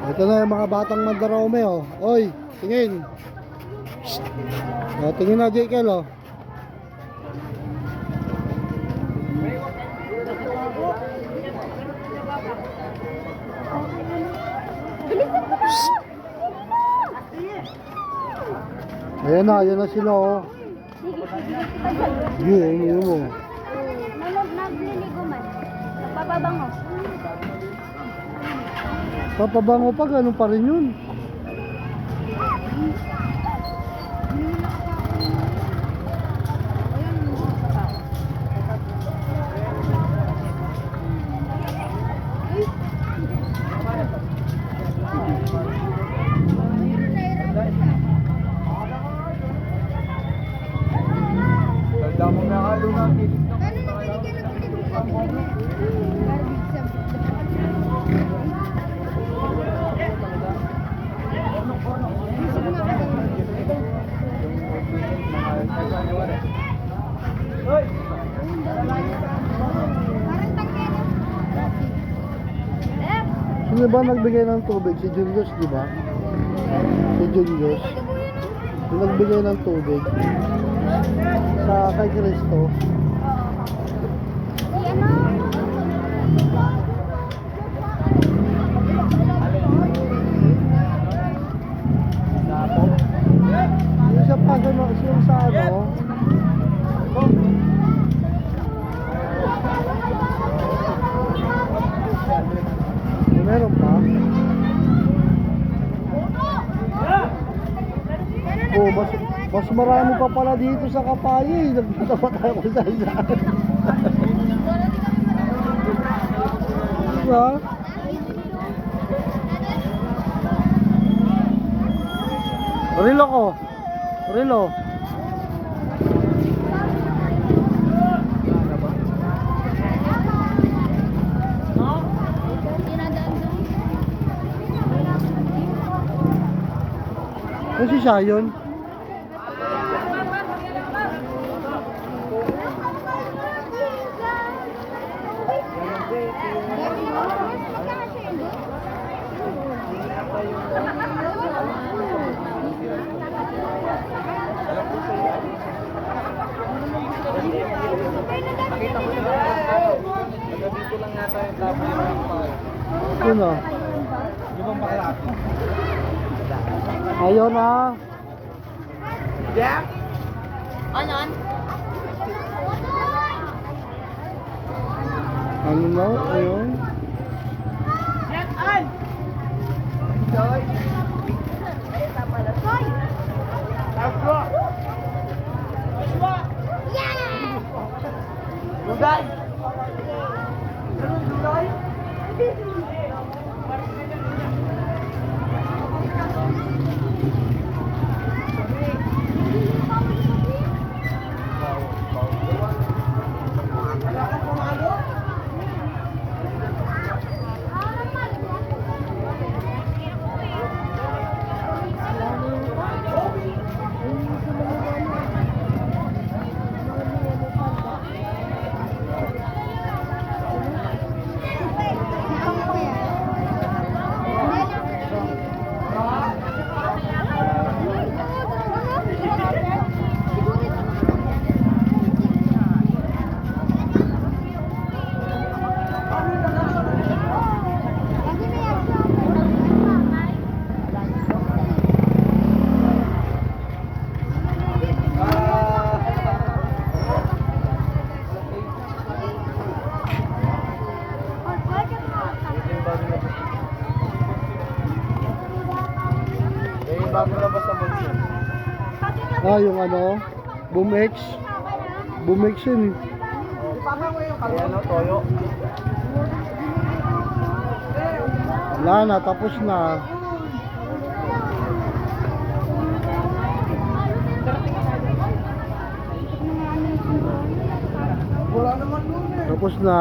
Ito na yung mga batang Mandarome, oh. Oy, tingin. Shhh. Oh, tingin na, Jekyll, oh. Ayan na sila, oh. Sige, ayun mo. Nagliligo man. Papabango. Papabango pa, ganun pa rin yun. Damong nakalo na kilis ng Sino ba nagbigay ng tubig? Si Julius, di ba? Si Julius. Yung nagbigay ng tubig sa kay Cristo. Yung sa paso na yung sa ano. Meron pa? Oh, mas marami pa pala dito sa Kapay. Nagpunta pa tayo kung saan saan. Diba? Rilo ko. Rilo. Kasi siya yun. Nakita ko na dito lang yata yung tabo yung mga Yun o. di ba makalaki? Ayun na. Jack? Anon? Ano na? Ayun. Jack, an! Joy! Joshua! Joshua! Lugay! Ano, Lugay? Bago labas sa bunso. Ah, yung ano? Boom X. Boom X yun. Ayan o, toyo. Wala na, tapos na. Wala naman nun eh. Tapos na.